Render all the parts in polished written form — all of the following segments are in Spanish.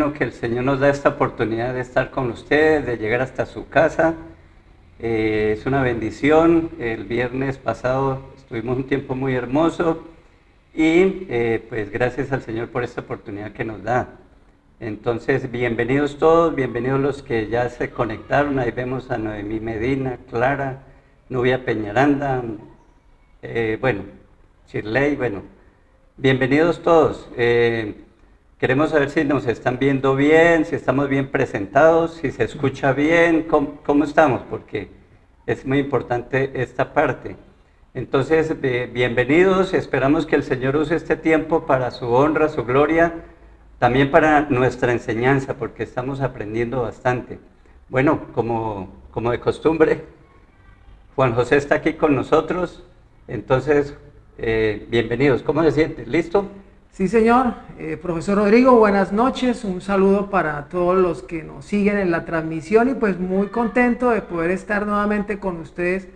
Que el Señor nos da esta oportunidad de estar con ustedes, de llegar hasta su casa. Es una bendición. El viernes pasado estuvimos un tiempo muy hermoso y pues gracias al Señor por esta oportunidad que nos da. Entonces, bienvenidos todos, bienvenidos los que ya se conectaron. Ahí vemos a Noemí Medina, Clara, Nubia Peñaranda, Shirley, bienvenidos todos. Queremos saber si nos están viendo bien, si estamos bien presentados, si se escucha bien, cómo estamos, porque es muy importante esta parte. Entonces, bienvenidos, esperamos que el Señor use este tiempo para su honra, su gloria, también para nuestra enseñanza, porque estamos aprendiendo bastante. Bueno, como de costumbre, Juan José está aquí con nosotros, entonces, bienvenidos. ¿Cómo se siente? ¿Listo? Sí, señor. Profesor Rodrigo, buenas noches. Un saludo para todos los que nos siguen en la transmisión y pues muy contento de poder estar nuevamente con ustedes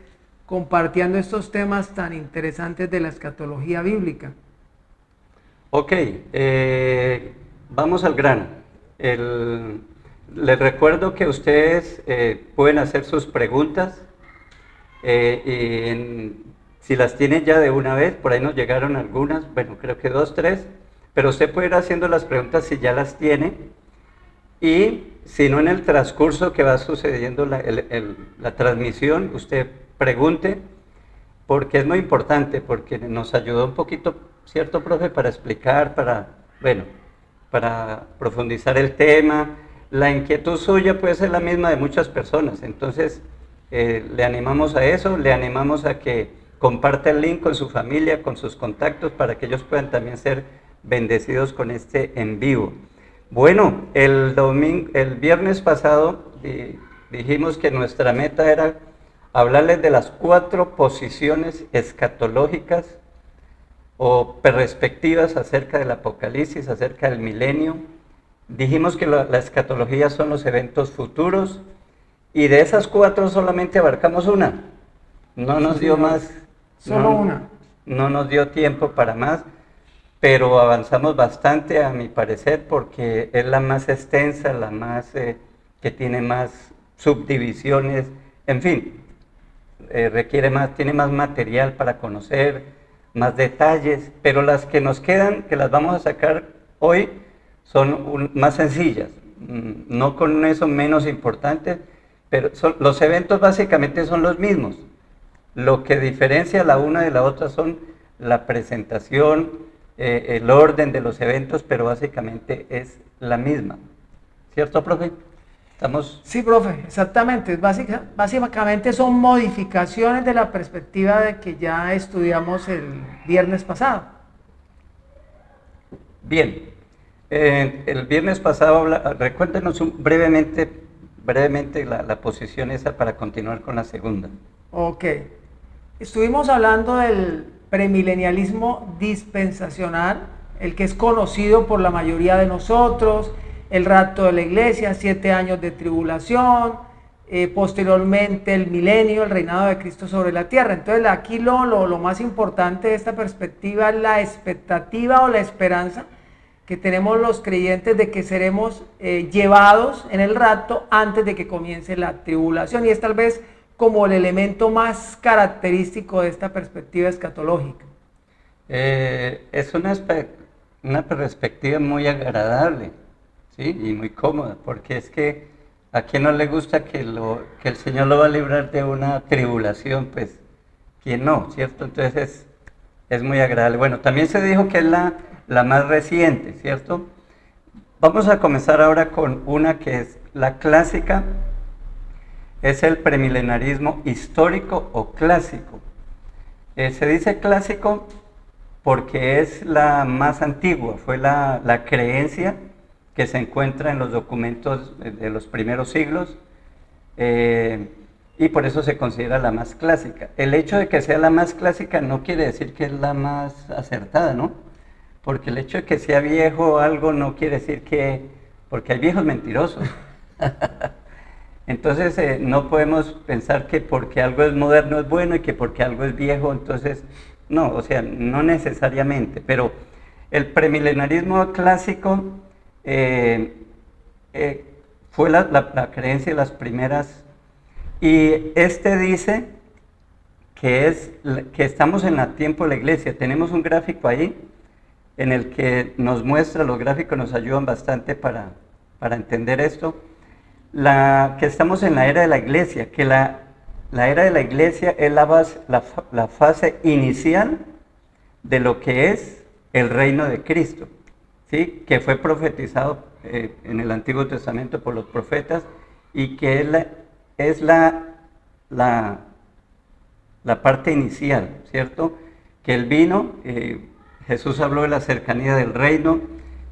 compartiendo estos temas tan interesantes de la escatología bíblica. Ok, vamos al grano. Les recuerdo que ustedes pueden hacer sus preguntas si las tienen ya de una vez, por ahí nos llegaron algunas, bueno, creo que 2, 3, pero usted puede ir haciendo las preguntas si ya las tiene, y si no en el transcurso que va sucediendo la transmisión, usted pregunte, porque es muy importante, porque nos ayudó un poquito, ¿cierto, profe?, para explicar, para profundizar el tema. La inquietud suya puede ser la misma de muchas personas, entonces le animamos a eso, le animamos a que comparte el link con su familia, con sus contactos, para que ellos puedan también ser bendecidos con este en vivo. Bueno, el viernes pasado dijimos que nuestra meta era hablarles de las 4 posiciones escatológicas o perspectivas acerca del Apocalipsis, acerca del milenio. Dijimos que la escatología son los eventos futuros, y de esas 4 solamente abarcamos una. No nos dio más. Solo una. No nos dio tiempo para más, pero avanzamos bastante a mi parecer, porque es la más extensa, la más que tiene más subdivisiones, en fin, tiene más material para conocer, más detalles, pero las que nos quedan, que las vamos a sacar hoy, son más sencillas, no con eso menos importantes, pero los eventos básicamente son los mismos. Lo que diferencia la una de la otra son la presentación, el orden de los eventos, pero básicamente es la misma. ¿Cierto, profe? ¿Estamos? Sí, profe, exactamente. Básicamente son modificaciones de la perspectiva de que ya estudiamos el viernes pasado. Bien. El viernes pasado, recuérdenos brevemente la posición esa para continuar con la segunda. Ok. Estuvimos hablando del premilenialismo dispensacional, el que es conocido por la mayoría de nosotros, el rapto de la iglesia, 7 años de tribulación, posteriormente el milenio, el reinado de Cristo sobre la tierra. Entonces aquí lo más importante de esta perspectiva es la expectativa o la esperanza que tenemos los creyentes de que seremos llevados en el rapto antes de que comience la tribulación, y es tal vez como el elemento más característico de esta perspectiva escatológica. Es una perspectiva muy agradable, ¿sí? Y muy cómoda, porque es que a quien no le gusta que el Señor lo va a librar de una tribulación, pues, ¿quién no? ¿Cierto? Entonces es muy agradable. Bueno, también se dijo que es la más reciente, ¿cierto? Vamos a comenzar ahora con una que es la clásica. Es el premilenarismo histórico o clásico. Se dice clásico porque es la más antigua, fue la creencia que se encuentra en los documentos de los primeros siglos, y por eso se considera la más clásica. El hecho de que sea la más clásica no quiere decir que es la más acertada, ¿no? Porque el hecho de que sea viejo algo no quiere decir porque hay viejos mentirosos. Entonces no podemos pensar que porque algo es moderno es bueno y que porque algo es viejo, entonces no, o sea, no necesariamente, pero el premilenarismo clásico fue la creencia de las primeras. Y este dice que estamos en el tiempo de la iglesia. Tenemos un gráfico ahí en el que nos muestra, los gráficos nos ayudan bastante para entender esto, que estamos en la era de la iglesia, que la era de la iglesia es la fase inicial de lo que es el reino de Cristo, ¿sí? Que fue profetizado en el Antiguo Testamento por los profetas y que es la parte inicial, ¿cierto? Que Él vino, Jesús habló de la cercanía del reino,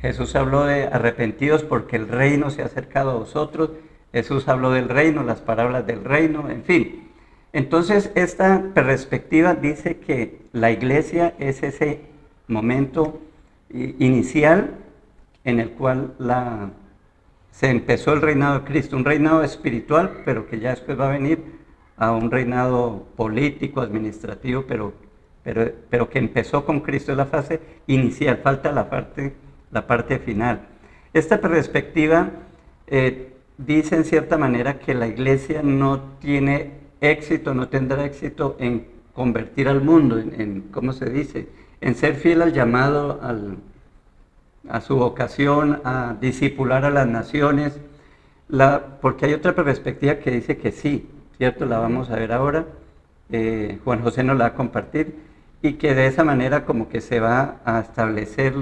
Jesús habló de arrepentidos porque el reino se ha acercado a vosotros, Jesús habló del reino, las parábolas del reino, en fin. Entonces esta perspectiva dice que la iglesia es ese momento inicial en el cual se empezó el reinado de Cristo, un reinado espiritual, pero que ya después va a venir a un reinado político, administrativo, pero que empezó con Cristo, es la fase inicial, falta la parte final. Esta perspectiva dice en cierta manera que la iglesia no tiene éxito, no tendrá éxito en convertir al mundo, ¿cómo se dice? En ser fiel al llamado, a su vocación, a discipular a las naciones, porque hay otra perspectiva que dice que sí, ¿cierto? La vamos a ver ahora, Juan José nos la va a compartir, y que de esa manera como que se va a establecer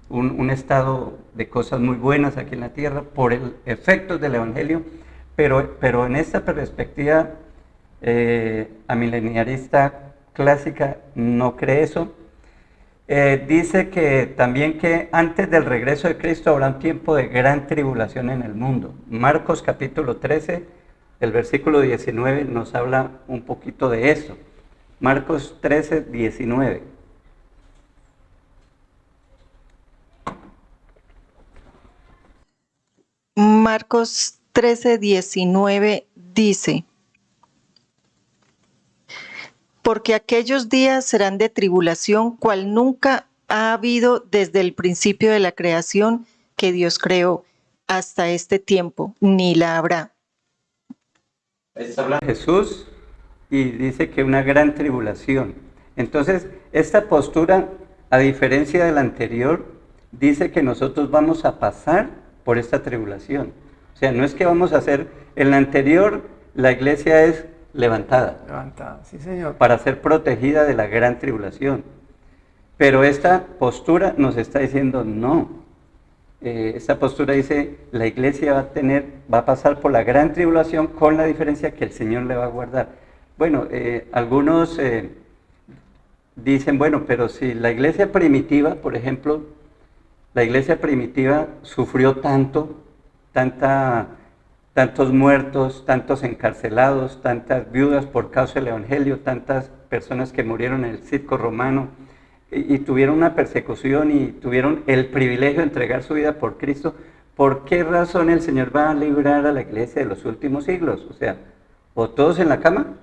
un estado de cosas muy buenas aquí en la tierra por el efecto del Evangelio, pero en esta perspectiva amilenialista clásica no cree eso. Dice que también que antes del regreso de Cristo habrá un tiempo de gran tribulación en el mundo. Marcos capítulo 13, el versículo 19 nos habla un poquito de eso. Marcos 13, 19. Marcos 13, 19 dice: porque aquellos días serán de tribulación, cual nunca ha habido desde el principio de la creación que Dios creó hasta este tiempo, ni la habrá. Está hablando Jesús y dice que una gran tribulación. Entonces, esta postura, a diferencia de la anterior, dice que nosotros vamos a pasar por esta tribulación. O sea, no es que vamos a hacer, en la anterior la iglesia es levantada. Levantada, sí señor. Para ser protegida de la gran tribulación. Pero esta postura nos está diciendo no. Esta postura dice, la iglesia va a pasar por la gran tribulación con la diferencia que el Señor le va a guardar. Bueno, algunos dicen, bueno, pero si la iglesia primitiva, por ejemplo, la iglesia primitiva sufrió tantos muertos, tantos encarcelados, tantas viudas por causa del Evangelio, tantas personas que murieron en el circo romano y tuvieron una persecución y tuvieron el privilegio de entregar su vida por Cristo. ¿Por qué razón el Señor va a librar a la iglesia de los últimos siglos? O sea, o todos en la cama,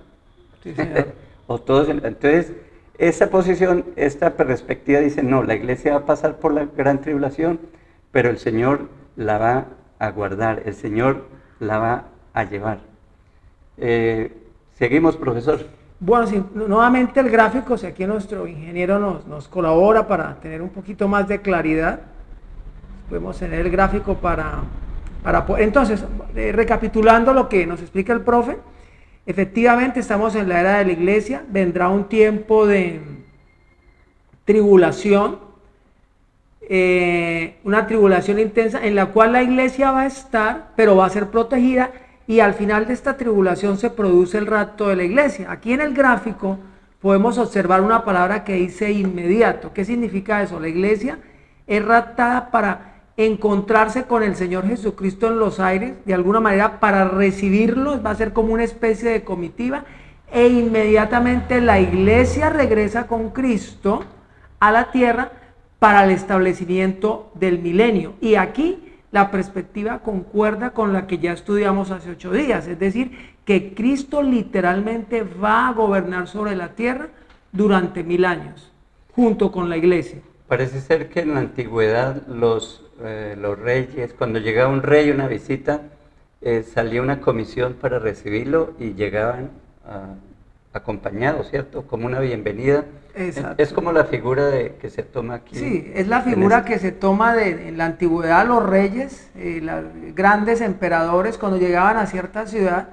Sí, señor. o todos entonces, esta posición, esta perspectiva dice, no, la iglesia va a pasar por la gran tribulación, pero el Señor la va a guardar, el Señor la va a llevar. Seguimos, profesor. Bueno, sí, nuevamente el gráfico, si aquí nuestro ingeniero nos colabora para tener un poquito más de claridad, podemos tener el gráfico para poder. Entonces, recapitulando lo que nos explica el profe, efectivamente estamos en la era de la iglesia, vendrá un tiempo de tribulación, una tribulación intensa en la cual la iglesia va a estar, pero va a ser protegida, y al final de esta tribulación se produce el rapto de la iglesia. Aquí en el gráfico podemos observar una palabra que dice inmediato. ¿Qué significa eso? La iglesia es raptada para encontrarse con el Señor Jesucristo en los aires, de alguna manera para recibirlo, va a ser como una especie de comitiva, e inmediatamente la iglesia regresa con Cristo a la tierra para el establecimiento del milenio. Y aquí la perspectiva concuerda con la que ya estudiamos hace 8 días, es decir, que Cristo literalmente va a gobernar sobre la tierra durante 1000 años, junto con la iglesia. Parece ser que en la antigüedad los reyes, cuando llegaba un rey a una visita, salía una comisión para recibirlo y llegaban acompañados, ¿cierto? Como una bienvenida. Exacto. Es como la figura que se toma aquí. Sí, es la figura que se toma en la antigüedad los reyes, los grandes emperadores, cuando llegaban a cierta ciudad,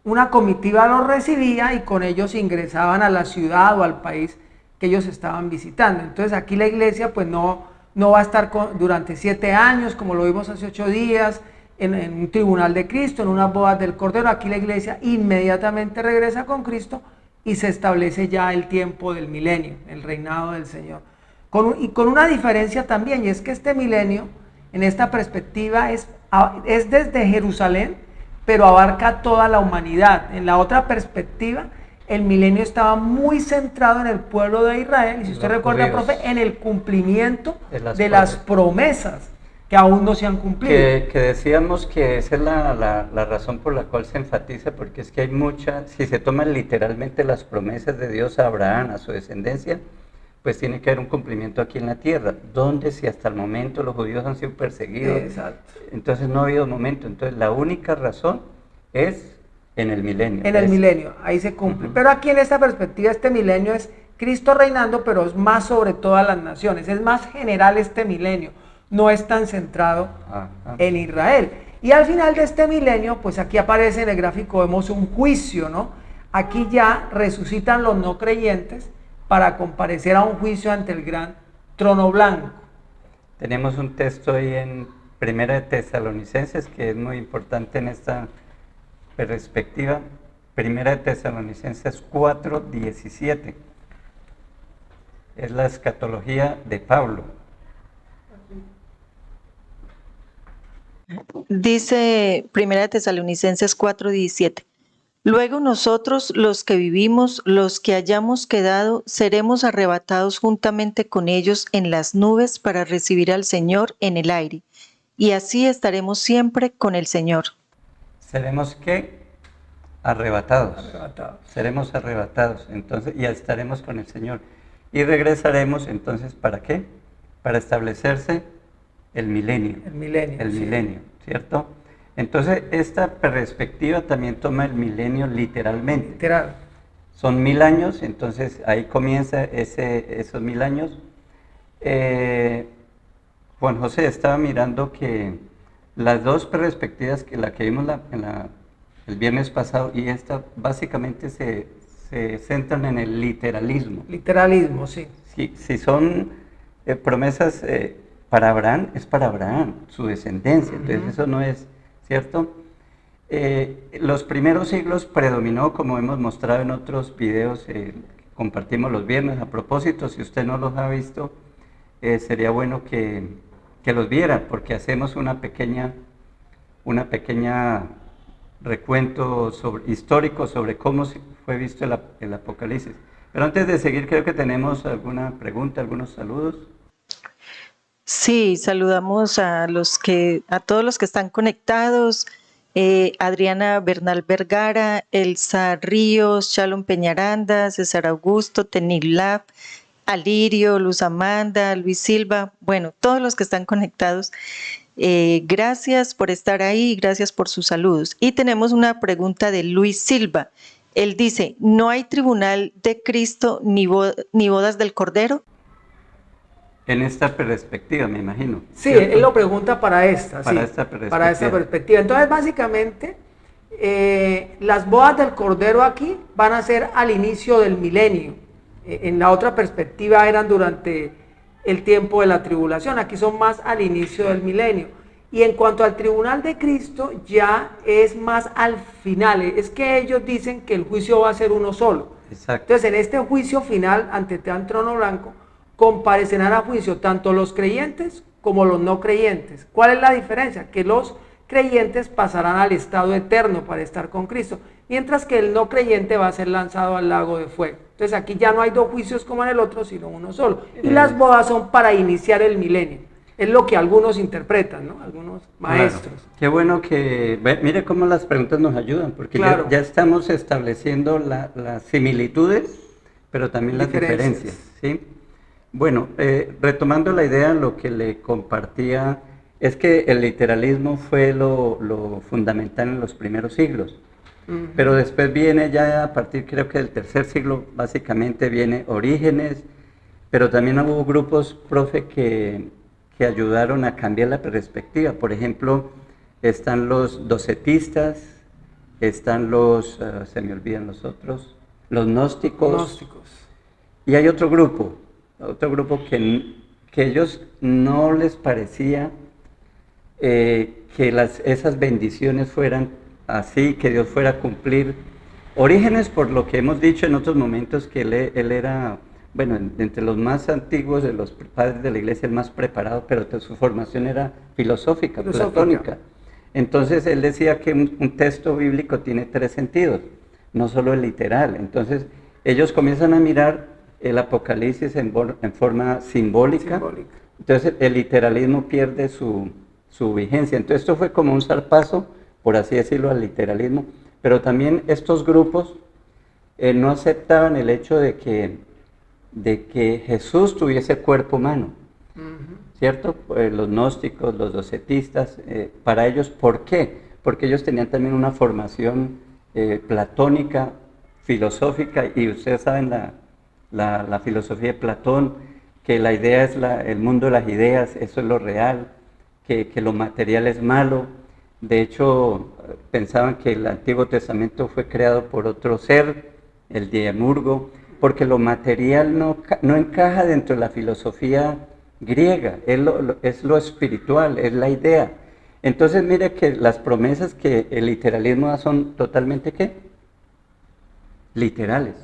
una comitiva los recibía y con ellos ingresaban a la ciudad o al país que ellos estaban visitando. Entonces aquí la iglesia pues no va a estar durante 7 años, como lo vimos hace 8 días, en un tribunal de Cristo, en unas bodas del Cordero. Aquí la iglesia inmediatamente regresa con Cristo y se establece ya el tiempo del milenio, el reinado del Señor. Y con una diferencia también, y es que este milenio, en esta perspectiva, es desde Jerusalén, pero abarca toda la humanidad. En la otra perspectiva, el milenio estaba muy centrado en el pueblo de Israel, y si usted recuerda, profe, en el cumplimiento de las promesas que aún no se han cumplido. Que decíamos que esa es la razón por la cual se enfatiza, porque es que hay si se toman literalmente las promesas de Dios a Abraham, a su descendencia, pues tiene que haber un cumplimiento aquí en la tierra, donde si hasta el momento los judíos han sido perseguidos, exacto, entonces no ha habido momento. Entonces la única razón es en el milenio. En el milenio, ahí se cumple. Pero aquí en esta perspectiva, este milenio es Cristo reinando, pero es más sobre todas las naciones, es más general este milenio, no es tan centrado en Israel. Y al final de este milenio, pues aquí aparece en el gráfico, vemos un juicio, ¿no? Aquí ya resucitan los no creyentes para comparecer a un juicio ante el gran trono blanco. Tenemos un texto ahí en Primera de Tesalonicenses que es muy importante en esta perspectiva. Primera de Tesalonicenses 4:17. Es la escatología de Pablo. Dice Primera de Tesalonicenses 4:17. Luego nosotros, los que vivimos, los que hayamos quedado, seremos arrebatados juntamente con ellos en las nubes para recibir al Señor en el aire. Y así estaremos siempre con el Señor. ¿Seremos qué? Arrebatados. Seremos arrebatados, entonces, y estaremos con el Señor. Y regresaremos, entonces, ¿para qué? Para establecerse el milenio. El milenio. El milenio, ¿cierto? Entonces, esta perspectiva también toma el milenio literalmente. Literal. Son 1000 años, entonces ahí comienza esos 1000 años. Juan José estaba mirando que las dos perspectivas, que la que vimos el viernes pasado y esta, básicamente se centran en el literalismo. Literalismo, sí. Si son promesas para Abraham, es para Abraham, su descendencia, entonces eso no es... ¿Cierto? Los primeros siglos predominó, como hemos mostrado en otros videos, compartimos los viernes. A propósito, si usted no los ha visto, sería bueno que los viera, porque hacemos una pequeña recuento histórico sobre cómo fue visto el Apocalipsis. Pero antes de seguir, creo que tenemos alguna pregunta, algunos saludos. Sí, saludamos a todos los que están conectados, Adriana Bernal Vergara, Elsa Ríos, Shalom Peñaranda, César Augusto, Tenilab, Alirio, Luz Amanda, Luis Silva, bueno, todos los que están conectados, gracias por estar ahí, gracias por sus saludos. Y tenemos una pregunta de Luis Silva. Él dice, ¿no hay tribunal de Cristo ni bodas del Cordero? En esta perspectiva, me imagino. Sí, ¿cierto? Él lo pregunta para esta, para sí, esta perspectiva. Para esta perspectiva. Entonces, básicamente, las bodas del Cordero aquí van a ser al inicio del milenio. En la otra perspectiva eran durante el tiempo de la tribulación, aquí son más al inicio del milenio. Y en cuanto al tribunal de Cristo, ya es más al final. Es que ellos dicen que el juicio va a ser uno solo. Exacto. Entonces, en este juicio final, ante el trono blanco, comparecerán a juicio tanto los creyentes como los no creyentes. ¿Cuál es la diferencia? Que los creyentes pasarán al estado eterno para estar con Cristo, mientras que el no creyente va a ser lanzado al lago de fuego. Entonces aquí ya no hay dos juicios como en el otro, sino uno solo. Y las bodas son para iniciar el milenio. Es lo que algunos interpretan, ¿no? Algunos maestros. Claro. Qué bueno que... Mire cómo las preguntas nos ayudan, porque claro, ya estamos estableciendo las similitudes, pero también las diferencias, ¿sí? Bueno, retomando la idea, lo que le compartía es que el literalismo fue lo fundamental en los primeros siglos, pero después viene ya a partir creo que del tercer siglo, básicamente viene Orígenes, pero también hubo grupos, profe, que ayudaron a cambiar la perspectiva. Por ejemplo, están los docetistas, están se me olvidan los otros, los gnósticos. Y hay otro grupo que ellos no les parecía que esas bendiciones fueran así, que Dios fuera a cumplir. Orígenes, por lo que hemos dicho en otros momentos, que él era, bueno, entre los más antiguos de los padres de la iglesia, el más preparado, pero su formación era filosófica. Platónica. Entonces él decía que un texto bíblico tiene tres sentidos, no solo el literal. Entonces ellos comienzan a mirar el Apocalipsis en forma simbólica. Entonces el literalismo pierde su vigencia. Entonces esto fue como un zarpazo, por así decirlo, al literalismo. Pero también estos grupos no aceptaban el hecho de que Jesús tuviese cuerpo humano. ¿Cierto? Los gnósticos, los docetistas, para ellos, ¿por qué? Porque ellos tenían también una formación platónica, filosófica, y ustedes saben la filosofía de Platón, que la idea es el mundo de las ideas, eso es lo real, que lo material es malo. De hecho, pensaban que el Antiguo Testamento fue creado por otro ser, el Demiurgo, porque lo material no encaja dentro de la filosofía griega, es lo espiritual, es la idea. Entonces mire que las promesas que el literalismo da son totalmente ¿qué? Literales,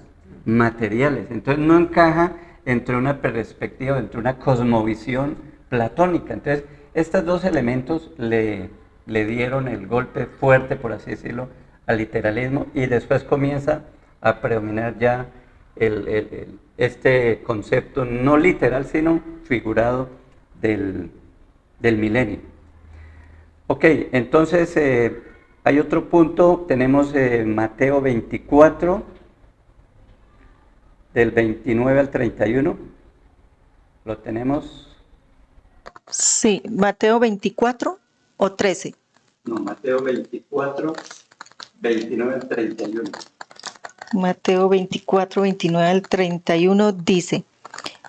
materiales. Entonces no encaja entre una perspectiva, entre una cosmovisión platónica. Entonces estos dos elementos le dieron el golpe fuerte, por así decirlo, al literalismo, y después comienza a predominar ya este concepto no literal, sino figurado del milenio. Ok, entonces hay otro punto, tenemos Mateo 24, del 29 al 31, ¿lo tenemos? Sí, Mateo 24 o 13. No, Mateo 24, 29 al 31. Mateo 24, 29 al 31 dice: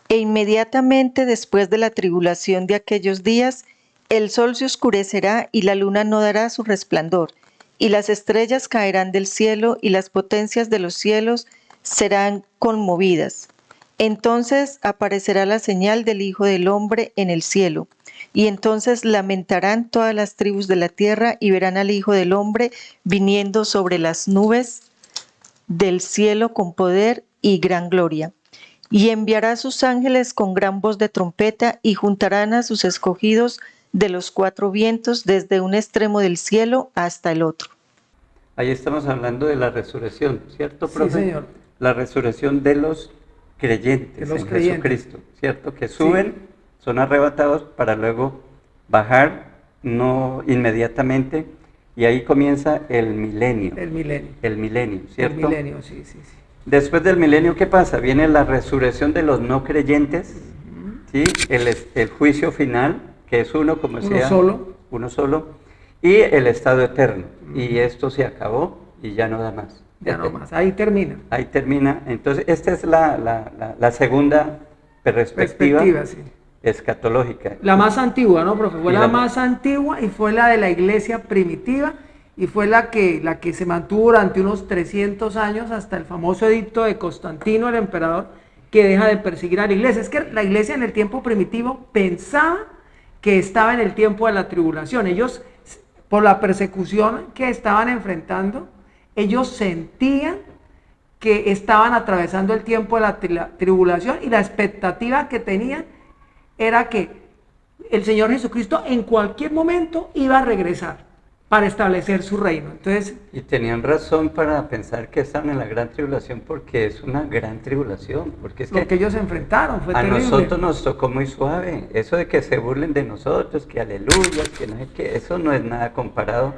E inmediatamente después de la tribulación de aquellos días, el sol se oscurecerá y la luna no dará su resplandor, y las estrellas caerán del cielo y las potencias de los cielos serán conmovidas. Entonces aparecerá la señal del Hijo del Hombre en el cielo, y entonces lamentarán todas las tribus de la tierra y verán al Hijo del Hombre viniendo sobre las nubes del cielo con poder y gran gloria. Y enviará a sus ángeles con gran voz de trompeta y juntarán a sus escogidos de los cuatro vientos desde un extremo del cielo hasta el otro. Ahí estamos hablando de la resurrección, ¿cierto, profe? Sí, señor. La resurrección de los creyentes en Jesucristo, ¿cierto? Que suben, son arrebatados para luego bajar, no inmediatamente, y ahí comienza el milenio. El milenio. El milenio, ¿cierto? El milenio, sí. Después del milenio, ¿qué pasa? Viene la resurrección de los no creyentes, ¿sí? El juicio final, que es uno, como decía, uno solo, y el estado eterno. Y esto se acabó y ya no da más. Ya no más, ahí termina. Ahí termina. Entonces, esta es la segunda perspectiva sí, escatológica. La más antigua, ¿no, profe? Fue la más antigua y fue la de la iglesia primitiva, y fue la que se mantuvo durante unos 300 años hasta el famoso edicto de Constantino, el emperador, que deja de perseguir a la iglesia. Es que la iglesia en el tiempo primitivo pensaba que estaba en el tiempo de la tribulación. Ellos, por la persecución que estaban enfrentando, ellos sentían que estaban atravesando el tiempo de la tribulación, y la expectativa que tenían era que el Señor Jesucristo en cualquier momento iba a regresar para establecer su reino. Entonces, y tenían razón para pensar que estaban en la gran tribulación, porque es una gran tribulación, porque es lo que ellos enfrentaron fue terrible. A nosotros nos tocó muy suave, eso de que se burlen de nosotros, que aleluya, que no sé qué, eso no es nada comparado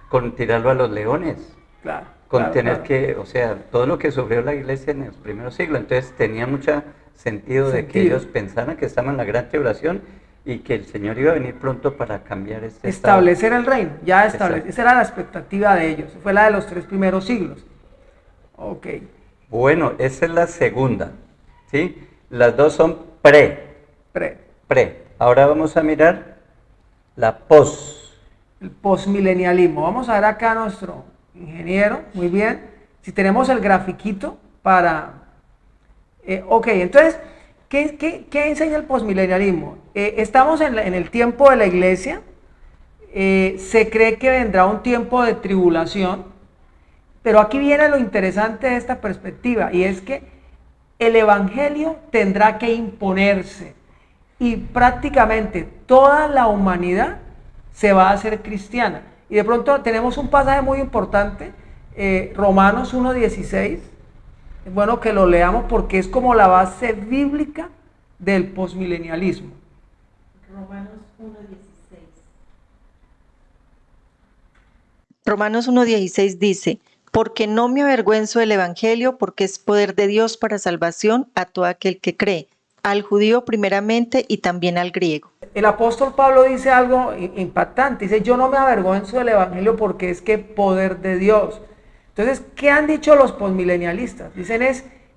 con tirarlo a los leones. Claro, con tener que, o sea, todo lo que sufrió la iglesia en los primeros siglos. Entonces tenía mucha sentido de que Sentido. ellos pensaran que estaban en la gran tribulación y que el Señor iba a venir pronto para cambiar este Establecer el reino, ya Exacto. esa era la expectativa de ellos, fue la de los 3 primeros siglos. Ok, Bueno, esa es la segunda, ¿sí? Las dos son pre. Ahora vamos a mirar la pos. el posmilenialismo. Vamos a ver acá a nuestro ingeniero, muy bien. Si tenemos el grafiquito para... ok, entonces, ¿qué enseña el posmilenialismo? Estamos en el tiempo de la iglesia, se cree que vendrá un tiempo de tribulación, pero aquí viene lo interesante de esta perspectiva, y es que el evangelio tendrá que imponerse, y prácticamente toda la humanidad se va a hacer cristiana. Y de pronto tenemos un pasaje muy importante, Romanos 1:16, es bueno que lo leamos porque es como la base bíblica del posmilenialismo. Romanos 1:16. Romanos 1:16 dice, porque no me avergüenzo del evangelio, porque es poder de Dios para salvación a todo aquel que cree, al judío primeramente y también al griego. El apóstol Pablo dice algo impactante, dice, yo no me avergüenzo del evangelio porque es que poder de Dios. Entonces, ¿qué han dicho los posmilenialistas? Dicen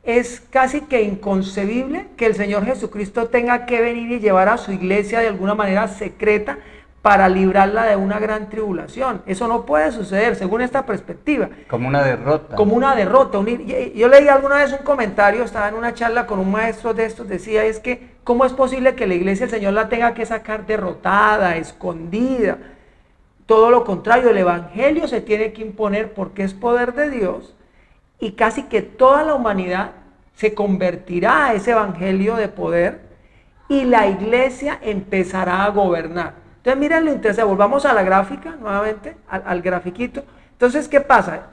es casi que inconcebible que el Señor Jesucristo tenga que venir y llevar a su iglesia de alguna manera secreta para librarla de una gran tribulación. Eso no puede suceder, según esta perspectiva. Como una derrota. Como una derrota. Yo leí alguna vez un comentario, estaba en una charla con un maestro de estos, decía, es que, ¿cómo es posible que la iglesia del Señor la tenga que sacar derrotada, escondida? Todo lo contrario, el evangelio se tiene que imponer porque es poder de Dios, y casi que toda la humanidad se convertirá a ese evangelio de poder, y la iglesia empezará a gobernar. Entonces miren lo interesante, volvamos a la gráfica nuevamente, al grafiquito. Entonces, ¿qué pasa?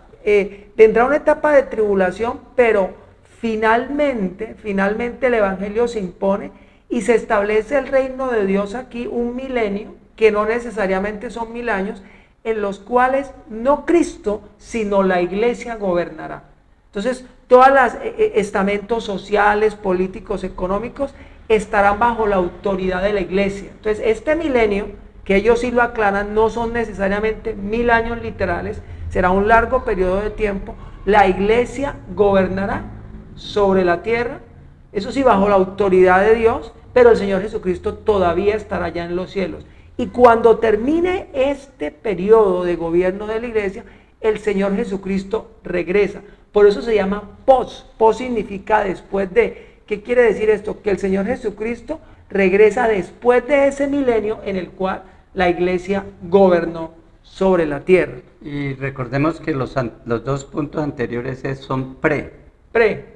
Vendrá una etapa de tribulación, pero finalmente el evangelio se impone y se establece el reino de Dios aquí, un milenio, que no necesariamente son 1000 años, en los cuales no Cristo, sino la iglesia gobernará. Entonces, todos los estamentos sociales, políticos, económicos, estarán bajo la autoridad de la iglesia. Entonces, este milenio, que ellos sí lo aclaran, no son necesariamente 1000 años literales, será un largo periodo de tiempo. La iglesia gobernará sobre la tierra, eso sí, bajo la autoridad de Dios, pero el Señor Jesucristo todavía estará allá en los cielos. Y cuando termine este periodo de gobierno de la iglesia, el Señor Jesucristo regresa. Por eso se llama pos. Pos significa después de. ¿Qué quiere decir esto? Que el Señor Jesucristo regresa después de ese milenio en el cual la iglesia gobernó sobre la tierra. Y recordemos que los 2 puntos anteriores son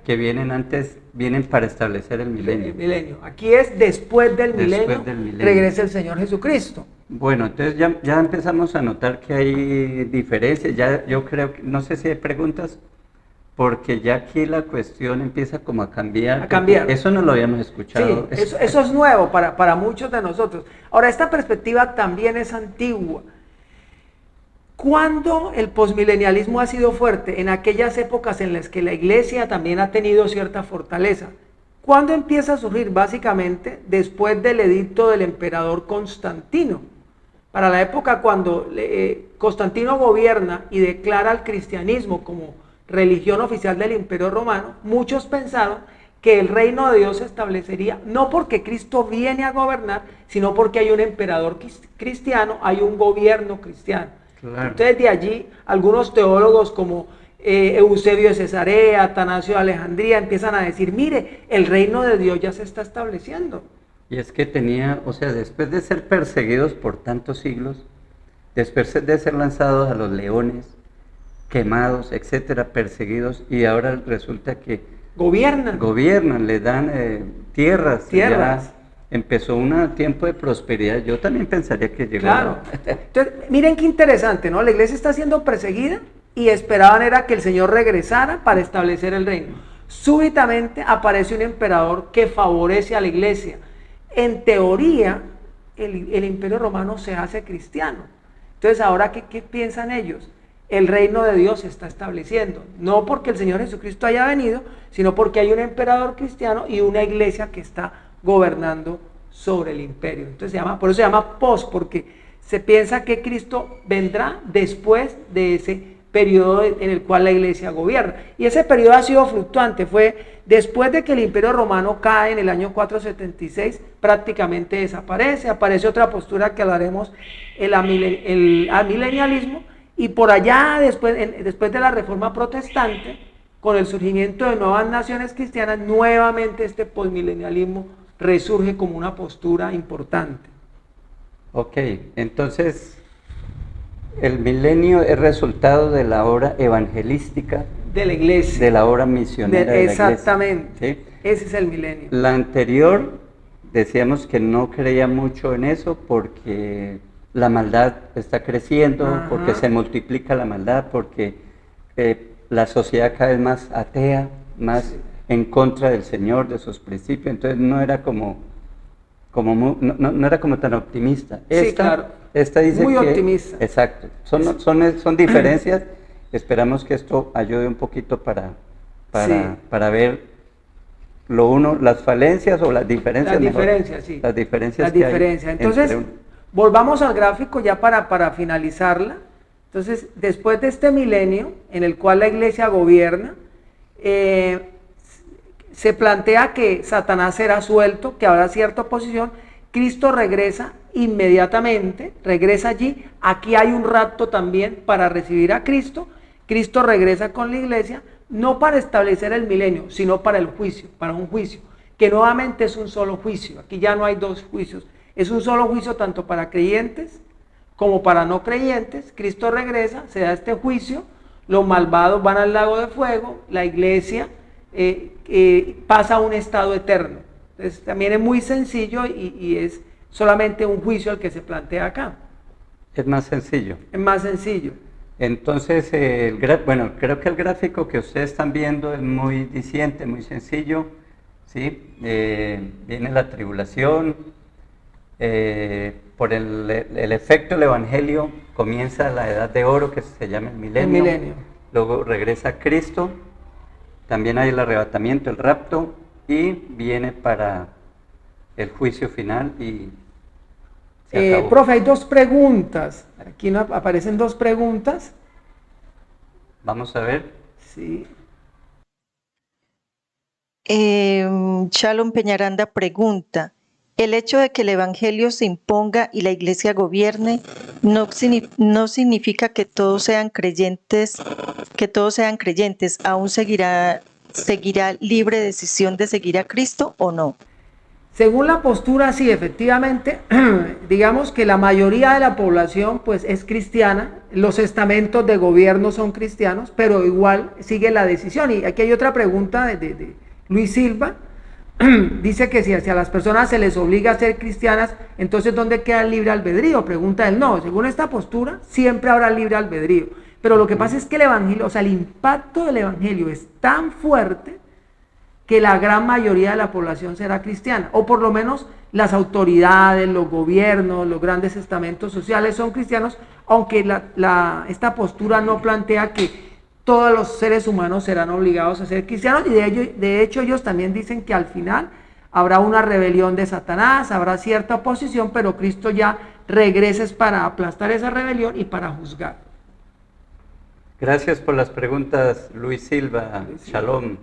que vienen antes, vienen para establecer el milenio. Aquí es después del milenio, milenio, regresa el Señor Jesucristo. Bueno, entonces ya empezamos a notar que hay diferencias. Ya yo creo que, no sé si hay preguntas, porque ya aquí la cuestión empieza como a cambiar. Eso no lo habíamos escuchado. Sí, eso es nuevo para muchos de nosotros. Ahora, esta perspectiva también es antigua. ¿Cuándo el posmilenialismo ha sido fuerte? En aquellas épocas en las que la iglesia también ha tenido cierta fortaleza. ¿Cuándo empieza a surgir? Básicamente después del edicto del emperador Constantino. Para la época cuando Constantino gobierna y declara al cristianismo como religión oficial del Imperio Romano, muchos pensaron que el reino de Dios se establecería no porque Cristo viene a gobernar, sino porque hay un emperador cristiano, hay un gobierno cristiano. Claro. Entonces de allí algunos teólogos como Eusebio de Cesarea, Atanasio de Alejandría empiezan a decir, mire, el reino de Dios ya se está estableciendo. Y es que después de ser perseguidos por tantos siglos, después de ser lanzados a los leones, quemados, etcétera, perseguidos, y ahora resulta que gobiernan, le dan tierras. Empezó un tiempo de prosperidad. Yo también pensaría que llegó. Claro. Entonces, miren qué interesante, ¿no? La iglesia está siendo perseguida y esperaban era que el Señor regresara para establecer el reino. Súbitamente aparece un emperador que favorece a la iglesia. En teoría, el Imperio Romano se hace cristiano. Entonces, ahora, ¿qué piensan ellos? el reino de Dios se está estableciendo. No porque el Señor Jesucristo haya venido, sino porque hay un emperador cristiano y una iglesia que está gobernando sobre el imperio. Entonces por eso se llama post, porque se piensa que Cristo vendrá después de ese periodo en el cual la iglesia gobierna. Y ese periodo ha sido fluctuante, fue después de que el imperio romano cae en el año 476, prácticamente desaparece, aparece otra postura que hablaremos, el amilenialismo, y por allá después de la reforma protestante, con el surgimiento de nuevas naciones cristianas, nuevamente este postmilenialismo resurge como una postura importante. Ok, entonces el milenio es resultado de la obra evangelística de la iglesia, de la obra misionera de la iglesia. Exactamente, ¿Sí? ese es el milenio. La anterior decíamos que no creía mucho en eso porque la maldad está creciendo, Ajá. porque se multiplica la maldad, porque la sociedad cada vez más atea, más en contra del Señor, de sus principios, entonces no era no era como tan optimista. Sí, claro. Esta dice muy que, optimista. Exacto, son diferencias, esperamos que esto ayude un poquito para ver lo uno, las falencias o las diferencias. Las diferencias, sí. Las diferencias Las que hay diferencias. Entonces, volvamos al gráfico ya para finalizarla. Entonces, después de este milenio en el cual la iglesia gobierna, se plantea que Satanás será suelto, que habrá cierta oposición. Cristo regresa inmediatamente, regresa allí. Aquí hay un rapto también para recibir a Cristo. Cristo regresa con la iglesia, no para establecer el milenio, sino para el juicio, para un juicio, que nuevamente es un solo juicio. Aquí ya no hay dos juicios, es un solo juicio tanto para creyentes como para no creyentes. Cristo regresa, se da este juicio, los malvados van al lago de fuego, la iglesia pasa a un estado eterno. Entonces también es muy sencillo y es solamente un juicio el que se plantea acá. Es más sencillo. Es más sencillo. Entonces, creo que el gráfico que ustedes están viendo es muy diciente, muy sencillo, ¿sí? Viene la tribulación, por el efecto del Evangelio comienza la edad de oro que se llama el milenio. El milenio. Luego regresa Cristo, también hay el arrebatamiento, el rapto, y viene para el juicio final y se acabó. Profe, hay dos preguntas. Aquí aparecen dos preguntas. Vamos a ver. Sí. Shalom Peñaranda pregunta: ¿el hecho de que el Evangelio se imponga y la Iglesia gobierne no significa que todos sean creyentes, aún seguirá libre decisión de seguir a Cristo o no? Según la postura, sí, efectivamente, digamos que la mayoría de la población pues es cristiana, los estamentos de gobierno son cristianos, pero igual sigue la decisión. Y aquí hay otra pregunta de Luis Silva, dice que si a las personas se les obliga a ser cristianas, entonces ¿dónde queda el libre albedrío? Pregunta él. No, según esta postura, siempre habrá libre albedrío. Pero lo que pasa es que el evangelio, o sea, el impacto del evangelio es tan fuerte que la gran mayoría de la población será cristiana, o por lo menos las autoridades, los gobiernos, los grandes estamentos sociales son cristianos, aunque esta postura no plantea que todos los seres humanos serán obligados a ser cristianos, y de hecho ellos también dicen que al final habrá una rebelión de Satanás, habrá cierta oposición, pero Cristo ya regresa para aplastar esa rebelión y para juzgar. Gracias por las preguntas, Luis Silva. Shalom.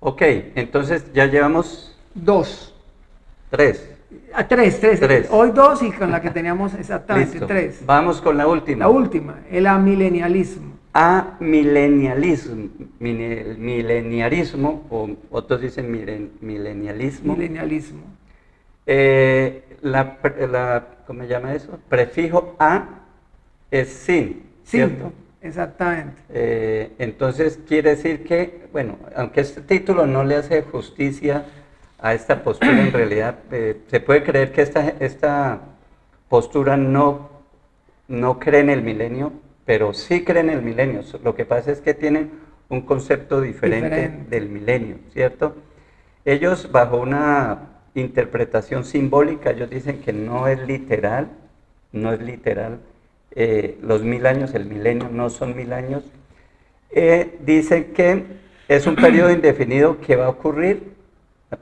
Ok, entonces ya llevamos tres. Tres. Hoy dos y con la que teníamos exactamente. Listo. 3. Vamos con la última. La última, el amilenialismo. Mileniarismo, o otros dicen milenialismo. Milenialismo. ¿Cómo se llama eso? Prefijo a es sin, ¿cierto? Exactamente. Entonces quiere decir que, bueno, aunque este título no le hace justicia a esta postura, en realidad se puede creer que esta postura no cree en el milenio, pero sí cree en el milenio. Lo que pasa es que tienen un concepto diferente del milenio, ¿cierto? Ellos, bajo una interpretación simbólica, ellos dicen que no es literal, los 1000 años, el milenio no son 1000 años, dice que es un periodo indefinido que va a ocurrir,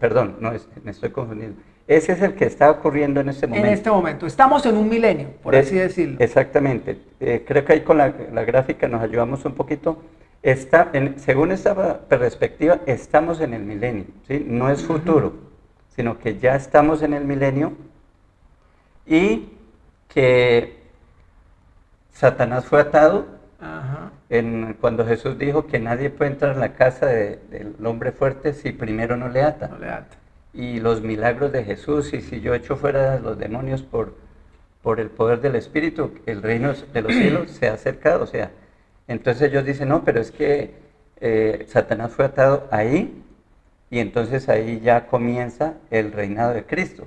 perdón, no, me estoy confundiendo, ese es el que está ocurriendo en este momento. En este momento, estamos en un milenio, por así decirlo. Exactamente, creo que ahí con la gráfica nos ayudamos un poquito. Según esta perspectiva, estamos en el milenio, ¿sí? No es futuro, sino que ya estamos en el milenio y que Satanás fue atado cuando Jesús dijo que nadie puede entrar en la casa del hombre fuerte si primero no le ata. No le ata. Y los milagros de Jesús, y si yo echo fuera los demonios por el poder del Espíritu, el reino de los cielos se ha acercado, o sea, entonces ellos dicen, no, pero es que Satanás fue atado ahí, y entonces ahí ya comienza el reinado de Cristo.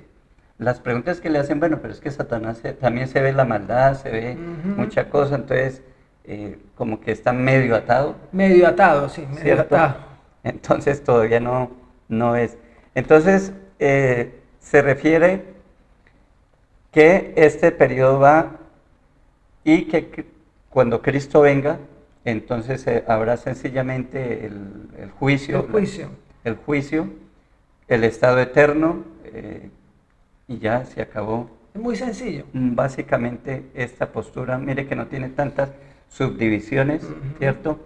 Las preguntas que le hacen, bueno, pero es que Satanás también se ve la maldad, se ve mucha cosa, entonces como que está medio atado. Medio atado, sí, medio ¿cierto? atado. Entonces todavía no es. Entonces se refiere que este periodo va y que cuando Cristo venga, entonces habrá sencillamente el juicio. El juicio, el estado eterno, y ya se acabó. Es muy sencillo. Básicamente esta postura, mire que no tiene tantas subdivisiones, ¿cierto?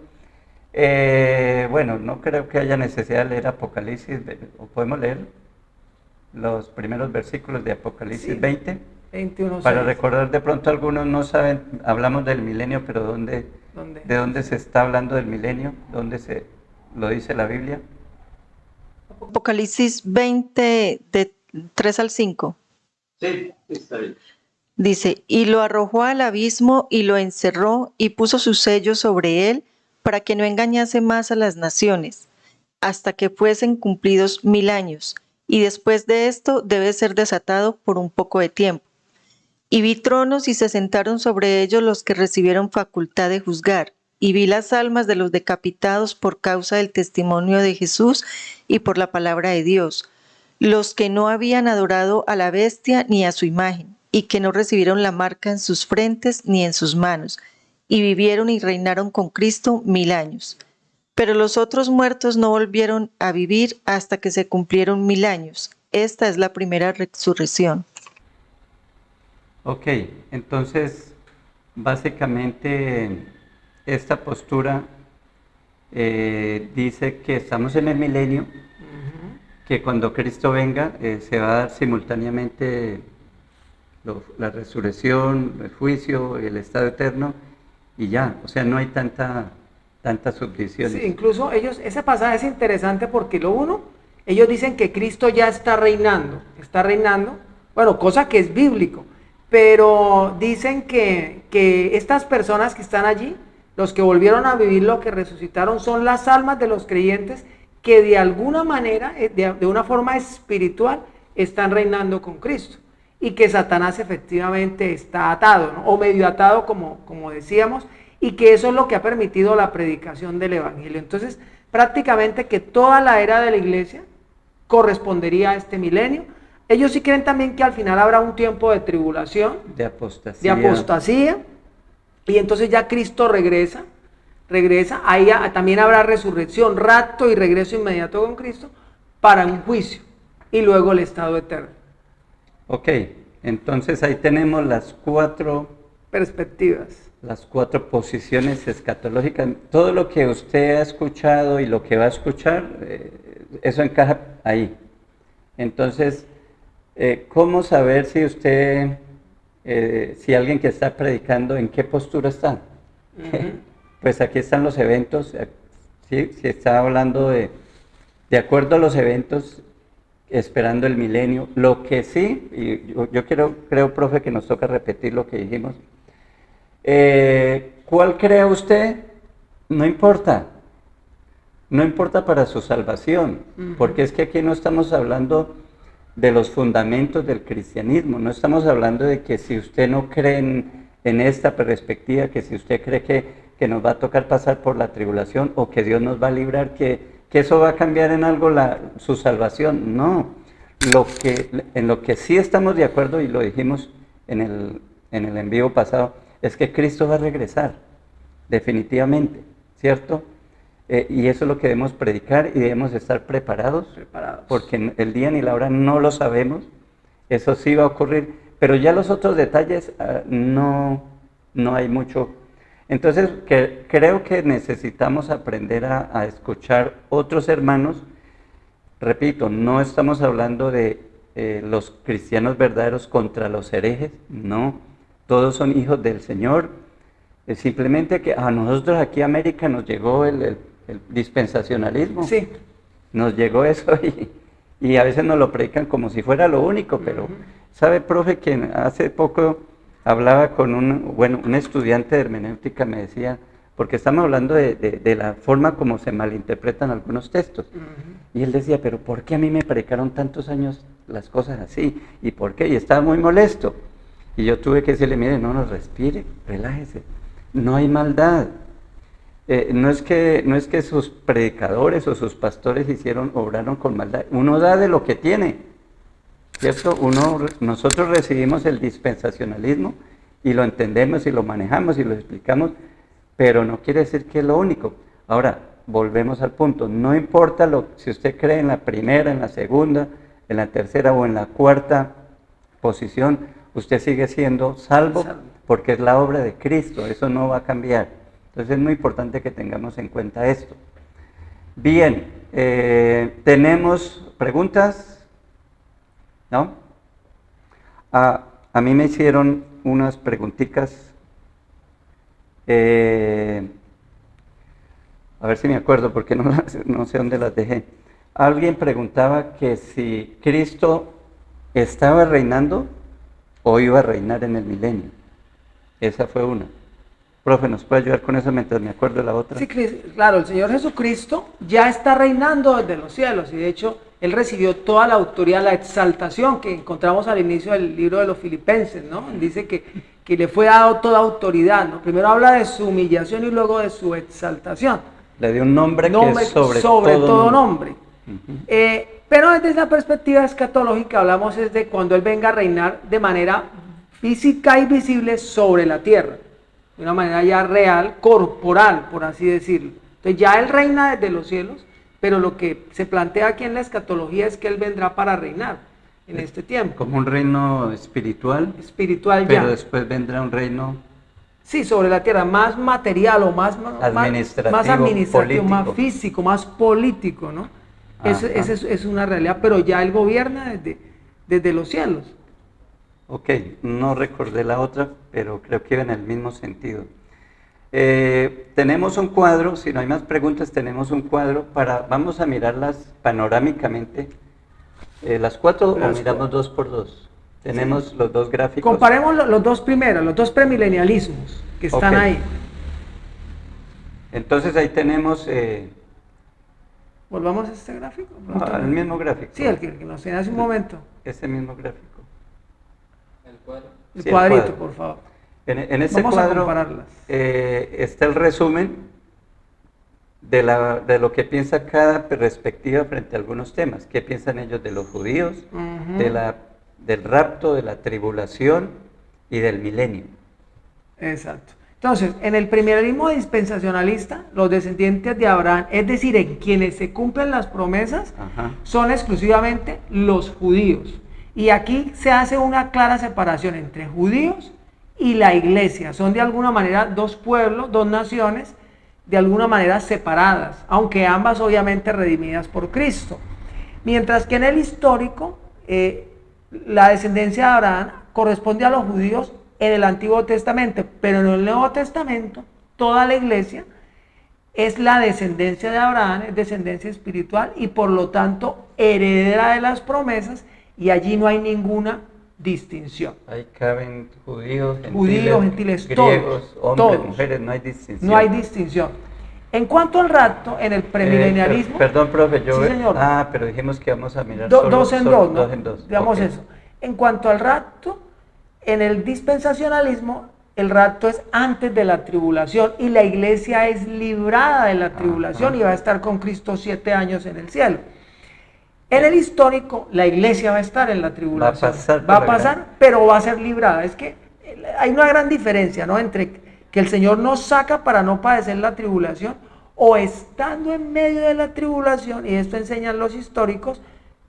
Bueno, no creo que haya necesidad de leer Apocalipsis, o podemos leer los primeros versículos de Apocalipsis 20, 21, para 6. recordar, de pronto algunos no saben, hablamos del milenio, pero ¿de dónde se está hablando del milenio? ¿Dónde se lo dice la Biblia? Apocalipsis 20, de 3 al 5. Sí, está bien. Dice, y lo arrojó al abismo y lo encerró y puso su sello sobre él para que no engañase más a las naciones, hasta que fuesen cumplidos 1000 años, y después de esto debe ser desatado por un poco de tiempo. Y vi tronos y se sentaron sobre ellos los que recibieron facultad de juzgar, y vi las almas de los decapitados por causa del testimonio de Jesús y por la palabra de Dios, los que no habían adorado a la bestia ni a su imagen, y que no recibieron la marca en sus frentes ni en sus manos, y vivieron y reinaron con Cristo 1000 años. Pero los otros muertos no volvieron a vivir hasta que se cumplieron 1000 años. Esta es la primera resurrección. Ok, entonces básicamente esta postura dice que estamos en el milenio, que cuando Cristo venga se va a dar simultáneamente la resurrección, el juicio, el estado eterno, y ya, o sea, no hay tantas subdivisiones. Sí, incluso ese pasaje es interesante porque ellos dicen que Cristo ya está reinando, bueno, cosa que es bíblico, pero dicen que estas personas que están allí, los que volvieron a vivir lo que resucitaron, son las almas de los creyentes que de alguna manera, de una forma espiritual, están reinando con Cristo. Y que Satanás efectivamente está atado, ¿no? O medio atado, como decíamos, y que eso es lo que ha permitido la predicación del Evangelio. Entonces, prácticamente que toda la era de la iglesia correspondería a este milenio. Ellos sí creen también que al final habrá un tiempo de tribulación, de apostasía, y entonces ya Cristo regresa, ahí también habrá resurrección, rapto y regreso inmediato con Cristo para un juicio, y luego el estado eterno. Ok, entonces ahí tenemos las cuatro perspectivas. Las cuatro posiciones escatológicas. Todo lo que usted ha escuchado y lo que va a escuchar, eso encaja ahí. Entonces, ¿cómo saber si usted, si alguien que está predicando, en qué postura está? Pues aquí están los eventos, ¿sí? Si está hablando de acuerdo a los eventos, esperando el milenio. Lo que sí, y yo creo, profe, que nos toca repetir lo que dijimos. ¿Cuál cree usted? No importa. No importa para su salvación, porque es que aquí no estamos hablando de los fundamentos del cristianismo, no estamos hablando de que si usted no cree en esta perspectiva, que si usted cree que nos va a tocar pasar por la tribulación o que Dios nos va a librar, que eso va a cambiar en algo su salvación. No, en lo que sí estamos de acuerdo, y lo dijimos en el en vivo pasado, es que Cristo va a regresar, definitivamente, ¿cierto? Y eso es lo que debemos predicar y debemos estar preparados, porque el día ni la hora no lo sabemos, eso sí va a ocurrir, pero ya los otros detalles no hay mucho. Entonces creo que necesitamos aprender a escuchar otros hermanos. Repito, no estamos hablando de los cristianos verdaderos contra los herejes, no, todos son hijos del Señor. Simplemente que a nosotros aquí en América nos llegó el dispensacionalismo. Sí. Nos llegó eso y a veces nos lo predican como si fuera lo único, pero ¿sabe, profe, que hace poco hablaba con un estudiante de hermenéutica, me decía, porque estamos hablando de la forma como se malinterpretan algunos textos, y él decía, pero ¿por qué a mí me predicaron tantos años las cosas así? ¿Y por qué? Y estaba muy molesto, y yo tuve que decirle, mire, no, respire, relájese, no hay maldad. No es que sus predicadores o sus pastores obraron con maldad. Uno da de lo que tiene, ¿cierto? Nosotros recibimos el dispensacionalismo y lo entendemos y lo manejamos y lo explicamos, pero no quiere decir que es lo único. Ahora, volvemos al punto. No importa si usted cree en la primera, en la segunda, en la tercera o en la cuarta posición, usted sigue siendo salvo porque es la obra de Cristo. Eso no va a cambiar. Entonces es muy importante que tengamos en cuenta esto. Bien, ¿tenemos preguntas? ¿No? A mí me hicieron unas preguntitas, a ver si me acuerdo porque no sé dónde las dejé. Alguien preguntaba que si Cristo estaba reinando o iba a reinar en el milenio. Esa fue una. Profe, ¿nos puede ayudar con eso mientras me acuerdo de la otra? Sí, claro, el Señor Jesucristo ya está reinando desde los cielos y de hecho Él recibió toda la autoridad, la exaltación que encontramos al inicio del libro de los Filipenses, ¿no? Dice que le fue dado toda autoridad, ¿no? Primero habla de su humillación y luego de su exaltación. Le dio un nombre que es sobre todo nombre. Pero desde la perspectiva escatológica hablamos es de cuando Él venga a reinar de manera física y visible sobre la tierra. De una manera ya real, corporal, por así decirlo. Entonces ya Él reina desde los cielos, pero lo que se plantea aquí en la escatología es que Él vendrá para reinar en este tiempo. Como un reino espiritual. Espiritual ya. Pero después vendrá un reino... Sí, sobre la tierra, más material o más administrativo, político. Más físico, más político, ¿no? Esa es una realidad, pero ya Él gobierna desde los cielos. Ok, no recordé la otra, pero creo que iba en el mismo sentido. Tenemos un cuadro, si no hay más preguntas, tenemos un cuadro vamos a mirarlas panorámicamente. ¿Las cuatro o miramos dos por dos? Tenemos los dos gráficos. Comparemos los dos primeros, los dos premilenialismos que están ahí. Entonces ahí tenemos... ¿Volvamos a este gráfico? Al mismo gráfico. Sí, el que nos tiene hace un momento. Ese mismo gráfico. El cuadrito, por favor. En este cuadro está el resumen de lo que piensa cada perspectiva frente a algunos temas. ¿Qué piensan ellos de los judíos, del rapto, de la tribulación y del milenio? Exacto. Entonces, en el premilenialismo dispensacionalista, los descendientes de Abraham, es decir, en quienes se cumplen las promesas, son exclusivamente los judíos. Y aquí se hace una clara separación entre judíos y la iglesia. Son de alguna manera dos pueblos, dos naciones, de alguna manera separadas, aunque ambas obviamente redimidas por Cristo. Mientras que en el histórico, la descendencia de Abraham corresponde a los judíos en el Antiguo Testamento, pero en el Nuevo Testamento, toda la iglesia es la descendencia de Abraham, es descendencia espiritual y por lo tanto heredera de las promesas. Y allí no hay ninguna distinción. Ahí caben judíos, gentiles, griegos, todos, hombres, mujeres, no hay distinción. No hay distinción. En cuanto al rapto, en el premilenialismo... Perdón, profe, sí, señor. Pero dijimos que vamos a mirar dos en dos. Digamos okay. Eso. En cuanto al rapto, en el dispensacionalismo, el rapto es antes de la tribulación y la iglesia es librada de la tribulación y va a estar con Cristo 7 años en el cielo. En el histórico, la iglesia va a estar en la tribulación. Va a pasar, pero va a ser librada. Es que hay una gran diferencia, ¿no? Entre que el Señor nos saca para no padecer la tribulación, o estando en medio de la tribulación, y esto enseñan los históricos,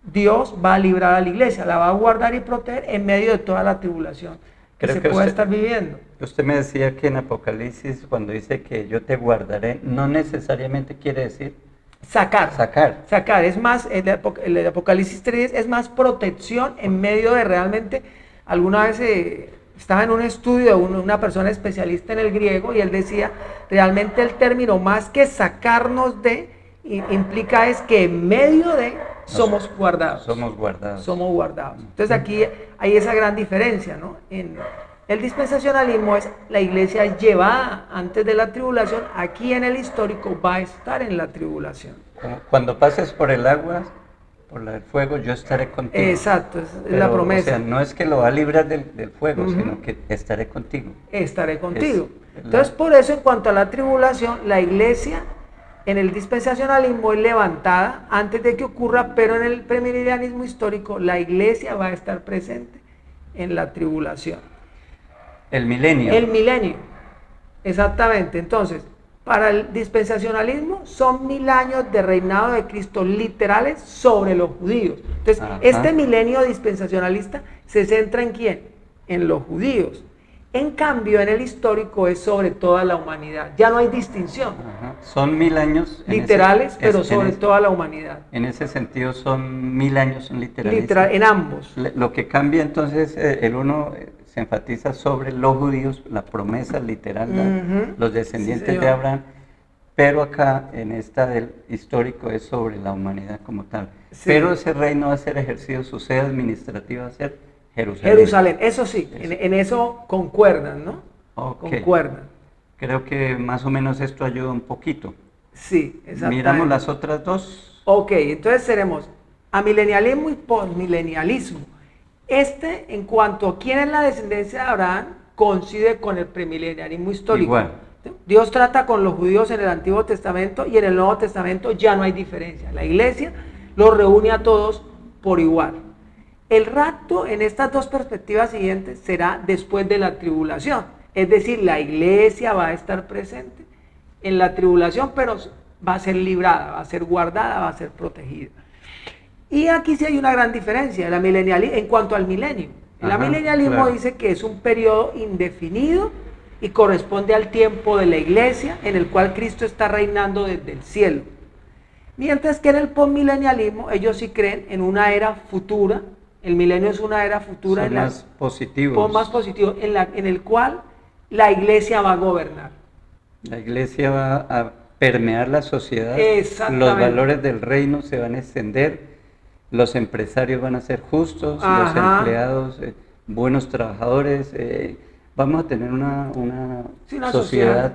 Dios va a librar a la iglesia, la va a guardar y proteger en medio de toda la tribulación que se puede estar viviendo. Usted me decía que en Apocalipsis, cuando dice que yo te guardaré, no necesariamente quiere decir Sacar. sacar. Es más, el Apocalipsis 3 es más protección en medio de realmente, alguna vez estaba en un estudio de una persona especialista en el griego y él decía, realmente el término más que sacarnos de, implica es que en medio de somos guardados. Somos guardados. Somos guardados. Entonces aquí hay esa gran diferencia, ¿no? En el dispensacionalismo es la iglesia llevada antes de la tribulación, aquí en el histórico va a estar en la tribulación. Cuando pases por el agua, por el fuego, yo estaré contigo. Exacto, es la promesa. O sea, no es que lo va a librar del fuego, sino que estaré contigo. Estaré contigo. Entonces, por eso, en cuanto a la tribulación, la iglesia en el dispensacionalismo es levantada antes de que ocurra, pero en el premilenialismo histórico, la iglesia va a estar presente en la tribulación. El milenio. El milenio, exactamente. Entonces, para el dispensacionalismo son 1000 años de reinado de Cristo literales sobre los judíos. Entonces, este milenio dispensacionalista se centra ¿en quién? En los judíos. En cambio, en el histórico es sobre toda la humanidad. Ya no hay distinción. Son 1000 años. Literales, pero sobre toda la humanidad. En ese sentido son 1000 años, son literales. Literal, en ambos. Lo que cambia entonces, el uno se enfatiza sobre los judíos, la promesa literal, los descendientes de Abraham, pero acá en esta del histórico es sobre la humanidad como tal. Sí. Pero ese reino va a ser ejercido, su sede administrativa va a ser Jerusalén. Eso sí, en eso concuerdan, ¿no? Okay. Concuerdan. Creo que más o menos esto ayuda un poquito. Sí, exactamente. Miramos las otras dos. Ok, entonces tenemos amilenialismo y postmilenialismo. En cuanto a quién es la descendencia de Abraham, coincide con el premilenialismo histórico. Igual. Dios trata con los judíos en el Antiguo Testamento y en el Nuevo Testamento ya no hay diferencia. La iglesia los reúne a todos por igual. El rapto en estas dos perspectivas siguientes será después de la tribulación. Es decir, la iglesia va a estar presente en la tribulación, pero va a ser librada, va a ser guardada, va a ser protegida. Y aquí sí hay una gran diferencia en cuanto al milenio. El amilenialismo dice que es un periodo indefinido y corresponde al tiempo de la iglesia en el cual Cristo está reinando desde el cielo. Mientras que en el postmilenialismo ellos sí creen en una era futura. El milenio es una era futura. Son más positivos. Más positivo, en el cual la iglesia va a gobernar. La iglesia va a permear la sociedad. Exactamente. Los valores del reino se van a extender. Los empresarios van a ser justos, los empleados buenos trabajadores. Vamos a tener una sociedad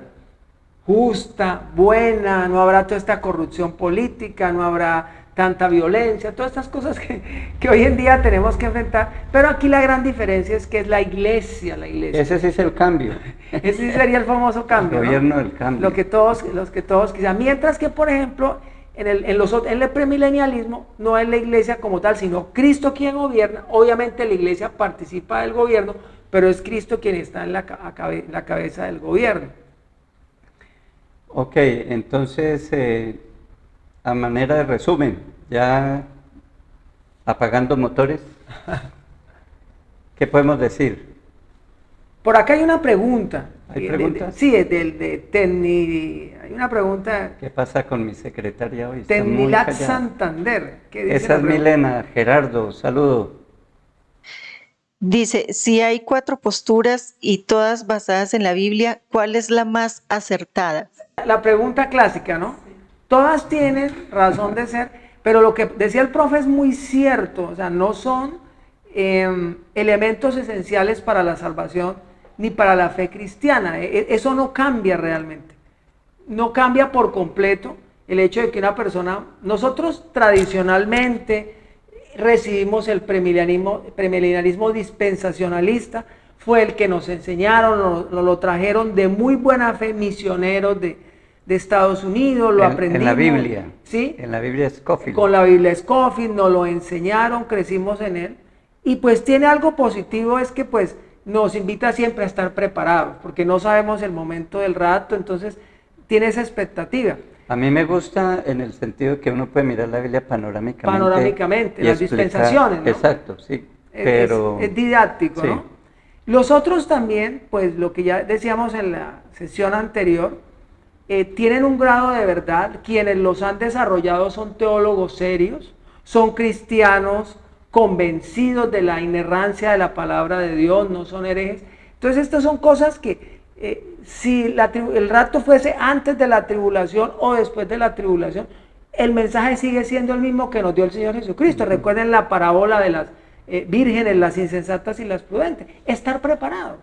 justa, buena, no habrá toda esta corrupción política, no habrá tanta violencia, todas estas cosas que hoy en día tenemos que enfrentar, pero aquí la gran diferencia es que es la iglesia. Ese sí es el cambio. Ese sí sería el famoso cambio, el gobierno del cambio. Lo que todos quisieran. Mientras que, por ejemplo, en el premilenialismo no es la iglesia como tal, sino Cristo quien gobierna. Obviamente la iglesia participa del gobierno, pero es Cristo quien está en la cabeza del gobierno. Ok, entonces, a manera de resumen, ya apagando motores, ¿qué podemos decir? Por acá hay una pregunta. ¿Hay preguntas? Sí, hay una pregunta. ¿Qué pasa con mi secretaria hoy? Tenilat Santander. ¿Qué dice? Esa es Milena. Gerardo, saludo. Dice, si hay 4 posturas y todas basadas en la Biblia, ¿cuál es la más acertada? La pregunta clásica, ¿no? Todas tienen razón de ser, pero lo que decía el profe es muy cierto, o sea, no son elementos esenciales para la salvación ni para la fe cristiana. Eso no cambia realmente, no cambia por completo el hecho de que una persona, nosotros tradicionalmente recibimos el premilenialismo dispensacionalista, fue el que nos enseñaron, nos lo trajeron de muy buena fe misioneros de Estados Unidos, lo aprendimos. En la Biblia. ¿Sí? En la Biblia Scofield. Con la Biblia Scofield nos lo enseñaron, crecimos en él. Y pues tiene algo positivo, es que pues nos invita siempre a estar preparados, porque no sabemos el momento del rato, entonces tiene esa expectativa. A mí me gusta en el sentido que uno puede mirar la Biblia panorámicamente. Panorámicamente, y las dispensaciones, ¿no? Exacto, sí. Pero Es didáctico, sí. ¿no? Los otros también, pues lo que ya decíamos en la sesión anterior, tienen un grado de verdad. Quienes los han desarrollado son teólogos serios, son cristianos convencidos de la inerrancia de la palabra de Dios, no son herejes. Entonces estas son cosas que si el rapto fuese antes de la tribulación o después de la tribulación, el mensaje sigue siendo el mismo que nos dio el Señor Jesucristo. Recuerden la parábola de las vírgenes, las insensatas y las prudentes. Estar preparado,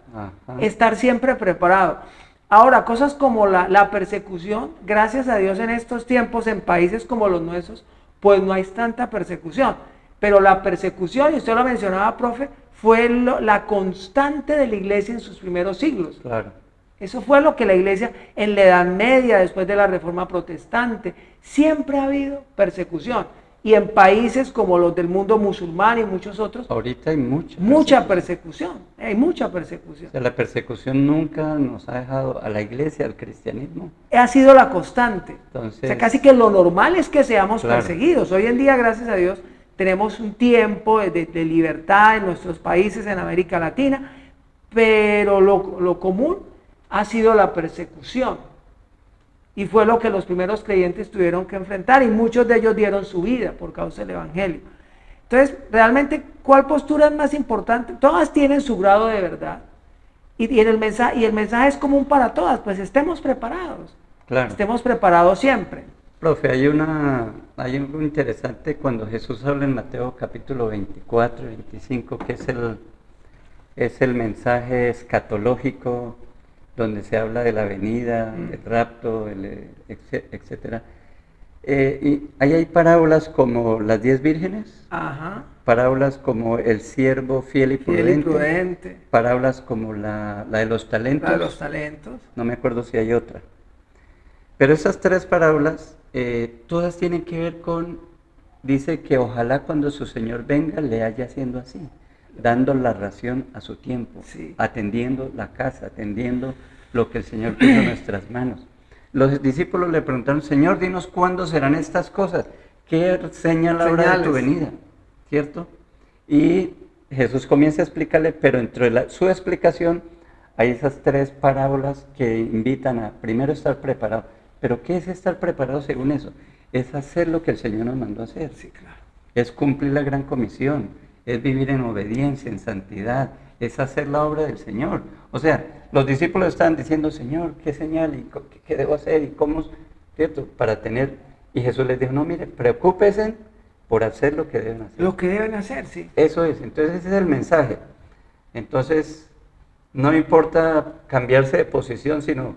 estar siempre preparado. Ahora, cosas como la persecución, gracias a Dios en estos tiempos, en países como los nuestros, pues no hay tanta persecución. Pero la persecución, y usted lo mencionaba, profe, fue la constante de la iglesia en sus primeros siglos. Claro. Eso fue lo que la iglesia en la Edad Media, después de la Reforma Protestante, siempre ha habido persecución. Y en países como los del mundo musulmán y muchos otros, ahorita hay mucha persecución, hay mucha persecución. O sea, la persecución nunca nos ha dejado a la iglesia, al cristianismo. Ha sido la constante. Entonces, O sea, casi que lo normal es que seamos claro, perseguidos. Hoy en día, gracias a Dios, tenemos un tiempo de libertad en nuestros países, en América Latina, pero lo común ha sido la persecución. Y fue lo que los primeros creyentes tuvieron que enfrentar, y muchos de ellos dieron su vida por causa del Evangelio. Entonces, realmente, ¿cuál postura es más importante? Todas tienen su grado de verdad. Y el mensaje es común para todas, pues estemos preparados. claro. Estemos preparados siempre. Profe, hay algo interesante cuando Jesús habla en Mateo capítulo 24 y 25, que es el mensaje escatológico, donde se habla de la venida, del rapto, etcétera. Y ahí hay parábolas como las 10 vírgenes, Ajá. parábolas como el siervo fiel y prudente, parábolas como la de los talentos. La de los talentos. No me acuerdo si hay otra. Pero esas tres parábolas, todas tienen que ver con, dice que ojalá cuando su Señor venga le haya haciendo así, dando la ración a su tiempo, sí, atendiendo la casa, atendiendo lo que el Señor puso en nuestras manos. Los discípulos le preguntaron, Señor, dinos cuándo serán estas cosas, ¿qué señala la hora de tu venida? ¿Cierto? Y Jesús comienza a explicarle, pero entre su explicación hay esas tres parábolas que invitan a primero estar preparado. ¿Pero qué es estar preparado según eso? Es hacer lo que el Señor nos mandó a hacer. Sí, claro. Es cumplir la gran comisión, es vivir en obediencia, en santidad, es hacer la obra del Señor. O sea, los discípulos estaban diciendo, Señor, ¿qué señal y qué debo hacer y cómo? ¿Cierto? Para tener, y Jesús les dijo, no, mire, preocúpense por hacer lo que deben hacer. Lo que deben hacer, sí. Eso es, entonces ese es el mensaje. Entonces, no importa cambiarse de posición, sino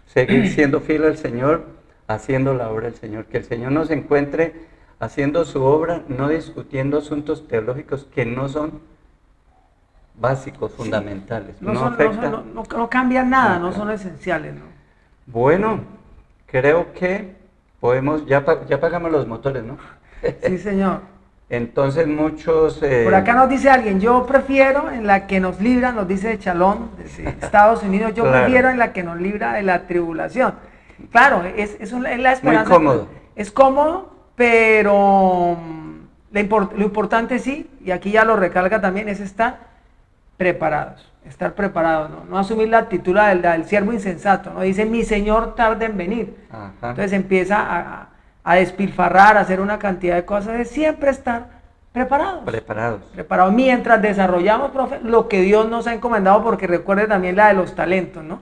seguir siendo fiel al Señor, haciendo la obra del Señor. Que el Señor nos encuentre haciendo su obra, no discutiendo asuntos teológicos que no son básicos, sí, fundamentales. No cambian nada, no son esenciales, ¿no? Bueno, creo que podemos, ya apagamos los motores, ¿no? Sí, señor. Entonces muchos... Por acá nos dice alguien, yo prefiero en la que nos libra, nos dice Chalón, desde Estados Unidos, yo claro, prefiero en la que nos libra de la tribulación. Claro, es la esperanza. Muy cómodo. Es cómodo, pero lo importante sí, y aquí ya lo recalca también, es estar preparados, no asumir la actitud del siervo insensato, ¿no? Dice, mi Señor tarda en venir. Ajá. Entonces empieza a despilfarrar, a hacer una cantidad de cosas, de siempre estar preparados. Preparados. Mientras desarrollamos, profe, lo que Dios nos ha encomendado, porque recuerde también la de los talentos, ¿no?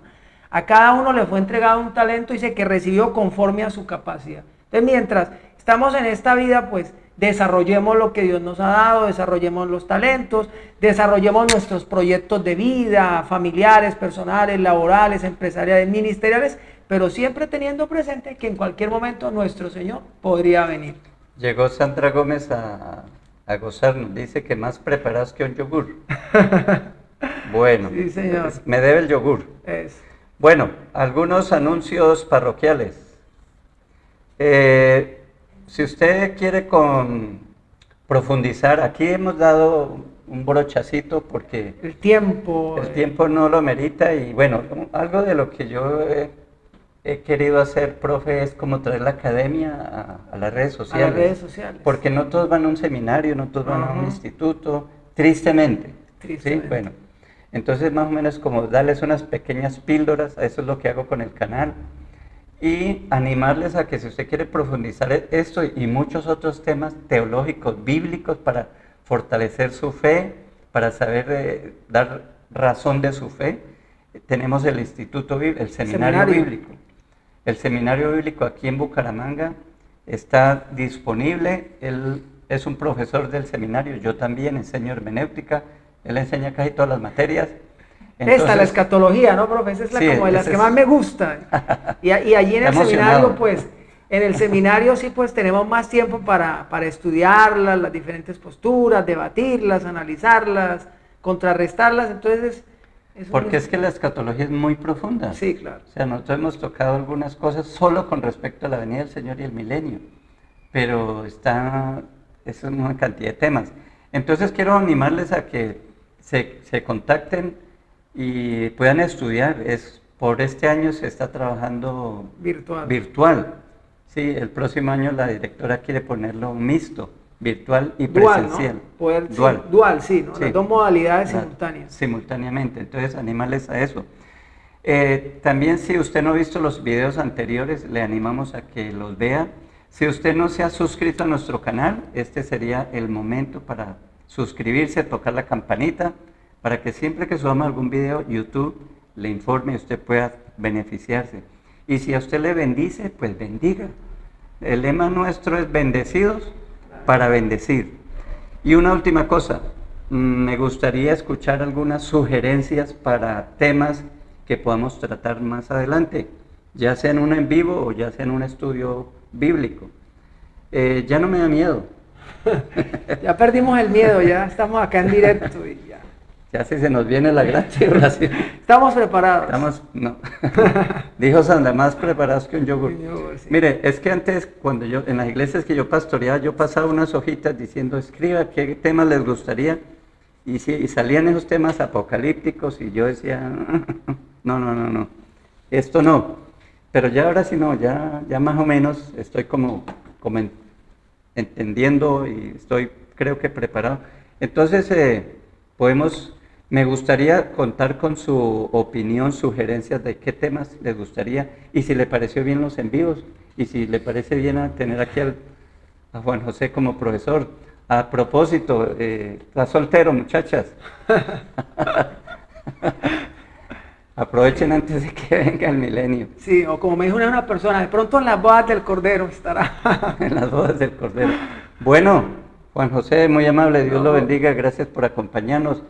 A cada uno le fue entregado un talento y dice que recibió conforme a su capacidad. Entonces, mientras estamos en esta vida, pues, desarrollemos lo que Dios nos ha dado, desarrollemos los talentos, desarrollemos nuestros proyectos de vida, familiares, personales, laborales, empresariales, ministeriales, pero siempre teniendo presente que en cualquier momento nuestro Señor podría venir. Llegó Sandra Gómez a gozarnos, dice que más preparados que un yogur. Bueno, sí, señor. Me debe el yogur. Bueno, algunos anuncios parroquiales. Si usted quiere profundizar, aquí hemos dado un brochacito porque El tiempo. el tiempo no lo merita y bueno, algo de lo que yo he querido hacer, profe, es como traer la academia a las redes A sociales. las redes sociales. Porque no todos van a un seminario, no todos van a un Ajá. instituto, tristemente. Tristemente. ¿Sí? Bueno, entonces más o menos como darles unas pequeñas píldoras, eso es lo que hago con el canal. Y animarles a que si usted quiere profundizar esto y muchos otros temas teológicos, bíblicos, para fortalecer su fe, para saber dar razón de su fe, tenemos el Instituto Bíblico, el Seminario Bíblico. El Seminario Bíblico aquí en Bucaramanga está disponible. Él es un profesor del seminario, yo también enseño hermenéutica, él enseña casi todas las materias. Esta, la escatología, ¿no, profe? Esa es Sí, como de las que más me gusta. Y allí en el seminario, pues, en el seminario sí, pues, tenemos más tiempo para estudiarlas, las diferentes posturas, debatirlas, analizarlas, contrarrestarlas, entonces... Porque es que la escatología es muy profunda. Sí, claro. O sea, nosotros hemos tocado algunas cosas solo con respecto a la venida del Señor y el milenio, pero es una cantidad de temas. Entonces quiero animarles a que se contacten y puedan estudiar. Por este año se está trabajando virtual. Sí, el próximo año la directora quiere ponerlo mixto, virtual y presencial. ¿No? Dual, sí, ¿no? Sí. Las dos modalidades simultáneas. Simultáneamente, entonces animarles a eso. También si usted no ha visto los videos anteriores, le animamos a que los vea. Si usted no se ha suscrito a nuestro canal, este sería el momento para suscribirse, tocar la campanita, para que siempre que subamos algún video, YouTube le informe y usted pueda beneficiarse. Y si a usted le bendice, pues bendiga. El lema nuestro es bendecidos para bendecir. Y una última cosa, me gustaría escuchar algunas sugerencias para temas que podamos tratar más adelante, ya sea en un en vivo o ya sea en un estudio bíblico. Ya no me da miedo. Ya perdimos el miedo, ya estamos acá en directo y ya. Ya si se nos viene la gran tribulación. Estamos preparados. No. Dijo Sandra, más preparados que un yogur. Sí. Mire, es que antes, cuando en las iglesias que yo pastoreaba, yo pasaba unas hojitas diciendo, escriba qué temas les gustaría, y salían esos temas apocalípticos, y yo decía, no, esto no. Pero ya ahora sí no, ya más o menos estoy como entendiendo y creo que preparado. Entonces, me gustaría contar con su opinión, sugerencias de qué temas les gustaría y si le pareció bien los envíos y si le parece bien tener aquí a Juan José como profesor. A propósito, está soltero, muchachas. Aprovechen antes de que venga el milenio. Sí, o como me dijo una persona, de pronto en las bodas del Cordero estará. En las bodas del Cordero. Bueno, Juan José, muy amable, Dios lo bendiga, gracias por acompañarnos.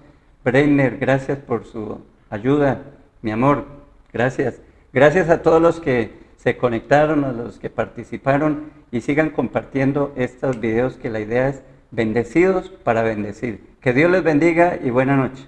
Breiner, gracias por su ayuda, mi amor, gracias. Gracias a todos los que se conectaron, a los que participaron y sigan compartiendo estos videos que la idea es bendecidos para bendecir. Que Dios les bendiga y buena noche.